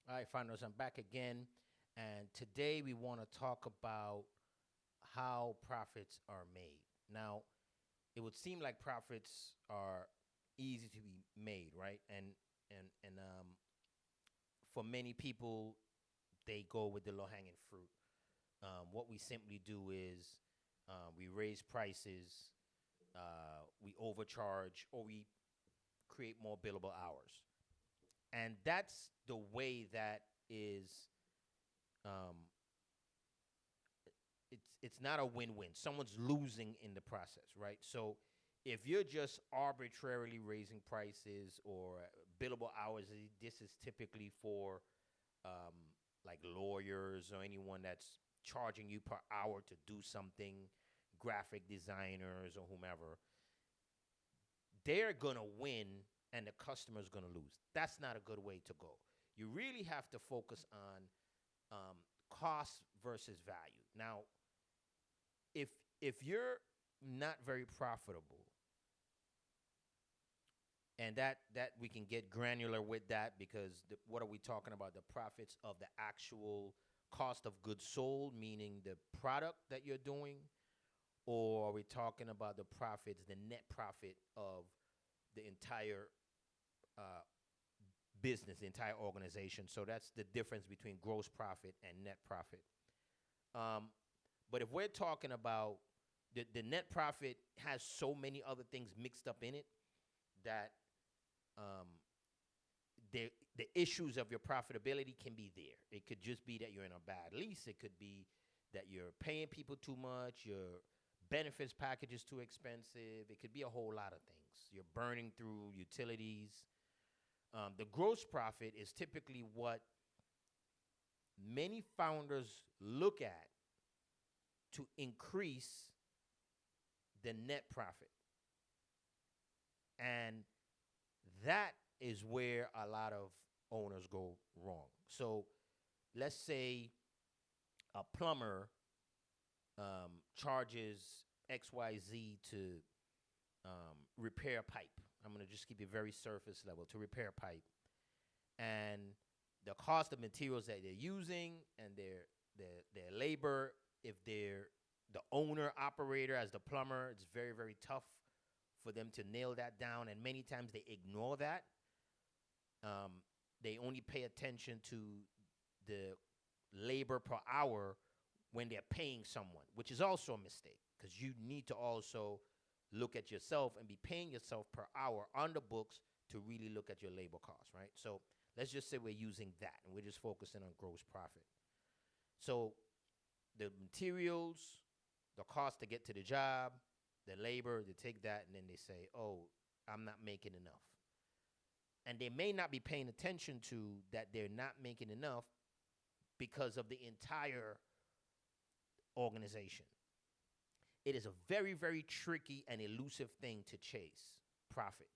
All right, Founders, I'm back again. And today we want to talk about how profits are made. Now, it would seem like profits are easy to be made, right? And for many people, they go with the low-hanging fruit. What we simply do is we raise prices, we overcharge, or we create more billable hours. And that's the way that is um, it's not a win-win. Someone's losing in the process, right? So if you're just arbitrarily raising prices or billable hours, this is typically for um, like lawyers or anyone that's charging you per hour to do something, graphic designers or whomever. They're gonna win and the customer's gonna lose. That's not a good way to go. You really have to focus on cost versus value. Now, if if you're not very profitable, and that we can get granular with that because what are we talking about? The profits of the actual cost of goods sold, meaning the product that you're doing, or are we talking about the profits, the net profit of the entire uh, business, the entire organization? So that's the difference between gross profit and net profit. Um, but if we're talking about the net profit has so many other things mixed up in it that um, the issues of your profitability can be there. It could just be that you're in a bad lease. It could be that you're paying people too much. Your benefits package is too expensive. It could be a whole lot of things. You're burning through utilities. The gross profit is typically what many founders look at to increase the net profit. And that is where a lot of owners go wrong. So let's say a plumber charges XYZ to repair a pipe. I'm going to just keep it very surface level to repair a pipe. And the cost of materials that they're using and their labor, if they're the owner operator as the plumber, it's very, very tough for them to nail that down. And many times they ignore that. They only pay attention to the labor per hour when they're paying someone, which is also a mistake because you need to also look at yourself and be paying yourself per hour on the books to really look at your labor costs, right? So let's just say we're using that and we're just focusing on gross profit. So the materials, the cost to get to the job, the labor, they take that and then they say, oh, I'm not making enough. And they may not be paying attention to that they're not making enough because of the entire organization. It is a very, very tricky and elusive thing to chase profits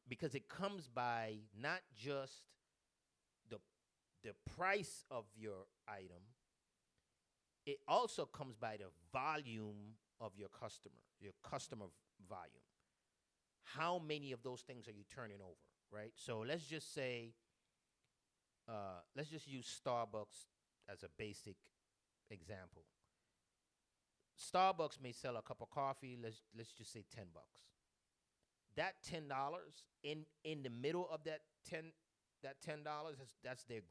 because it comes by not just the, the price of your item, it also comes by the volume of your customer volume. How many of those things are you turning over, right? So let's just say, let's just use Starbucks as a basic example. Starbucks may sell a cup of coffee. Let's just say $10. That $10 in the middle of that $10 that's their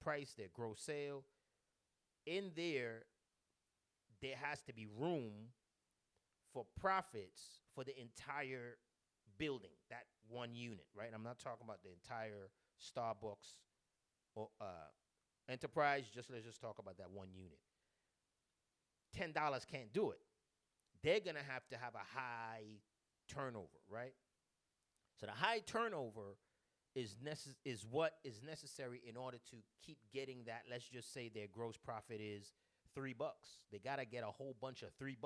price, their gross sale. In there has to be room for profits for the entire building, that one unit, right? I'm not talking about the entire Starbucks or enterprise. Let's just talk about that one unit. $10 can't do it. They're gonna have to have a high turnover, right? So the high turnover is what is necessary in order to keep getting that. Let's just say their gross profit is $3. They gotta get a whole bunch of $3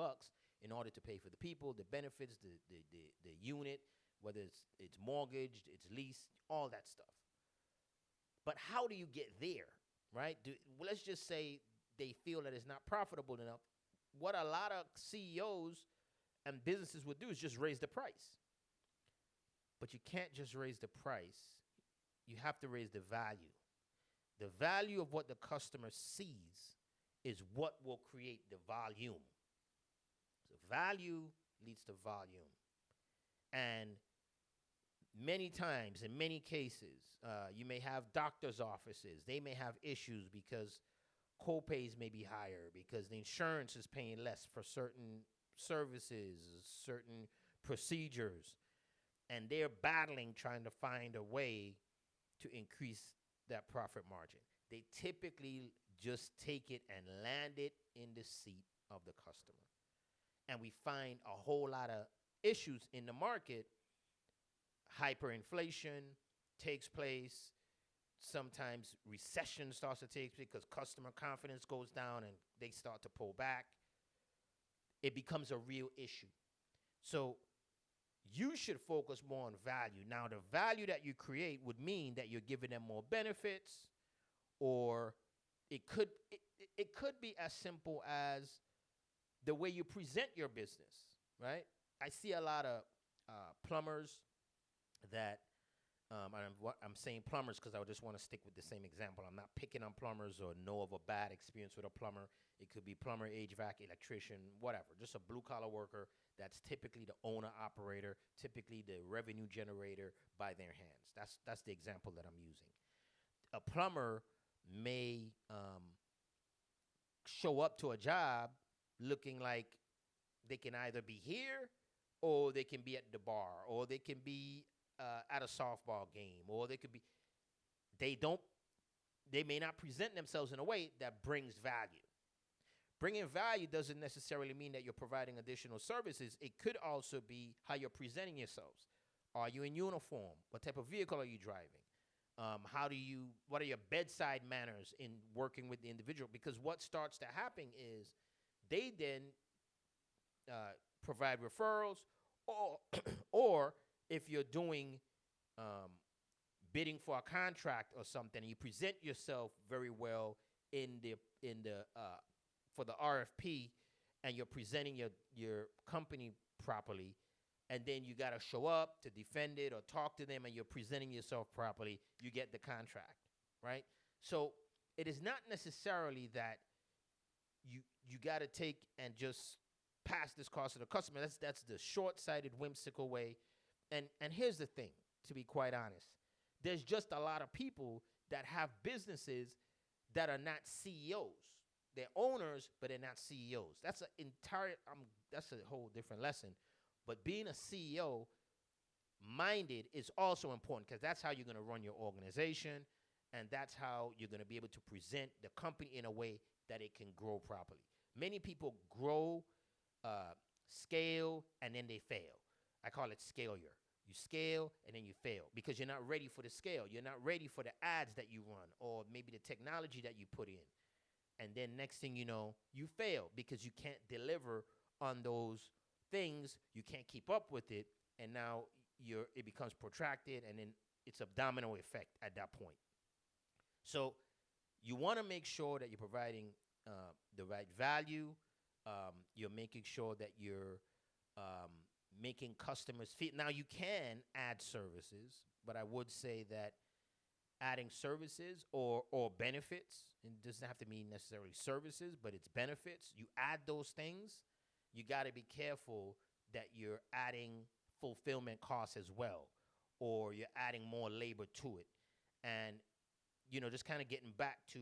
in order to pay for the people, the benefits, the unit, whether it's mortgaged, it's leased, all that stuff. But how do you get there, right? Well, let's just say they feel that it's not profitable enough. What a lot of CEOs and businesses would do is just raise the price. But you can't just raise the price. you have to raise the value. The value of what the customer sees is what will create the volume. So value leads to volume. And many times, in many cases, you may have doctor's offices. They may have issues because co-pays may be higher, because the insurance is paying less for certain services, certain procedures, and they're battling trying to find a way to increase that profit margin. They typically just take it and land it in the seat of the customer. And we find a whole lot of issues in the market. Hyperinflation takes place. Sometimes recession starts to take place because customer confidence goes down and they start to pull back. It becomes a real issue. So you should focus more on value. Now, the value that you create would mean that you're giving them more benefits, or it could be as simple as the way you present your business, right? I see a lot of plumbers that, I'm saying plumbers because I just want to stick with the same example. I'm not picking on plumbers or know of a bad experience with a plumber. It could be plumber, HVAC, electrician, whatever. Just a blue-collar worker that's typically the owner-operator, typically the revenue generator by their hands. That's the example that I'm using. A plumber may show up to a job looking like they can either be here or they can be at the bar, or they can be at a softball game, or they may not present themselves in a way that brings value. Bringing value doesn't necessarily mean that you're providing additional services. It could also be how you're presenting yourselves. Are you in uniform? What type of vehicle are you driving? What are your bedside manners in working with the individual? Because what starts to happen is they then provide referrals, or if you're doing bidding for a contract or something, and you present yourself very well in the for the RFP, and you're presenting your company properly, and then you got to show up to defend it or talk to them, and you're presenting yourself properly, you get the contract, right? So it is not necessarily that you got to take and just pass this cost to the customer. That's the short-sighted, whimsical way. And here's the thing, to be quite honest. There's just a lot of people that have businesses that are not CEOs. They're owners, but they're not CEOs. That's a whole different lesson. But being a CEO minded is also important, because that's how you're going to run your organization, and that's how you're going to be able to present the company in a way that it can grow properly. Many people grow, scale, and then they fail. I call it scalure. You scale and then you fail because you're not ready for the scale. You're not ready for the ads that you run, or maybe the technology that you put in. And then next thing you know, you fail because you can't deliver on those things. You can't keep up with it. And now it becomes protracted, and then it's a domino effect at that point. So you want to make sure that you're providing the right value. You're making sure that you're making customers feel. Now, you can add services, but I would say that adding services or benefits, it doesn't have to mean necessarily services, but it's benefits. You add those things, you got to be careful that you're adding fulfillment costs as well, or you're adding more labor to it. And, just kind of getting back to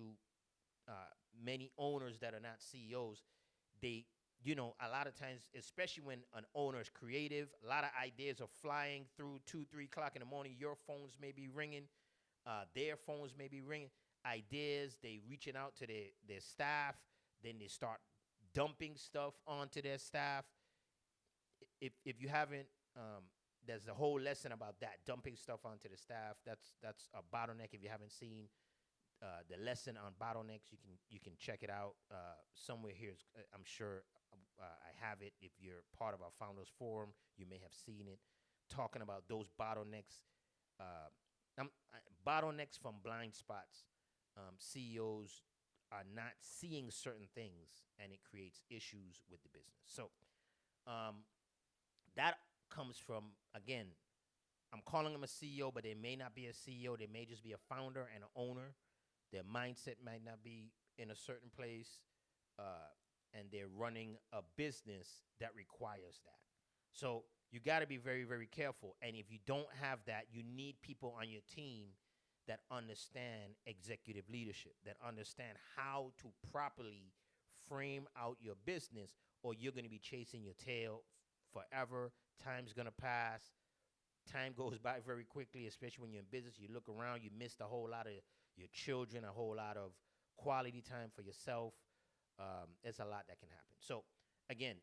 many owners that are not CEOs, they, a lot of times, especially when an owner is creative, a lot of ideas are flying through 2, 3 o'clock in the morning. Your phones may be ringing. Their phones may be ringing. Ideas, they reaching out to their staff. Then they start dumping stuff onto their staff. If you haven't, there's a whole lesson about that, dumping stuff onto the staff. That's a bottleneck. If you haven't seen the lesson on bottlenecks, you can check it out somewhere here. I'm sure I have it. If you're part of our Founders Forum, you may have seen it, talking about those bottlenecks. Bottlenecks from blind spots. CEOs are not seeing certain things, and it creates issues with the business. So that comes from, again, I'm calling them a CEO, but they may not be a CEO. They may just be a founder and an owner. Their mindset might not be in a certain place, and they're running a business that requires that. So you got to be very, very careful. And if you don't have that, you need people on your team that understand executive leadership, that understand how to properly frame out your business, or you're going to be chasing your tail forever. Time's going to pass. Time goes by very quickly, especially when you're in business. You look around, you missed a whole lot of your children, a whole lot of quality time for yourself. There's a lot that can happen. So, again,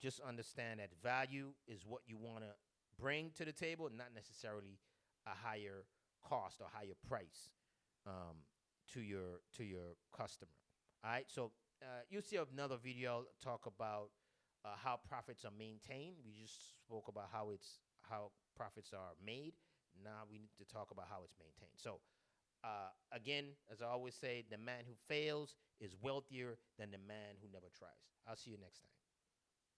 just understand that value is what you want to bring to the table, not necessarily a higher cost or higher price to your customer. All right. So you'll see another video talk about how profits are maintained. We just spoke about how profits are made. Now we need to talk about how it's maintained. So again, as I always say, the man who fails is wealthier than the man who never tries. I'll see you next time.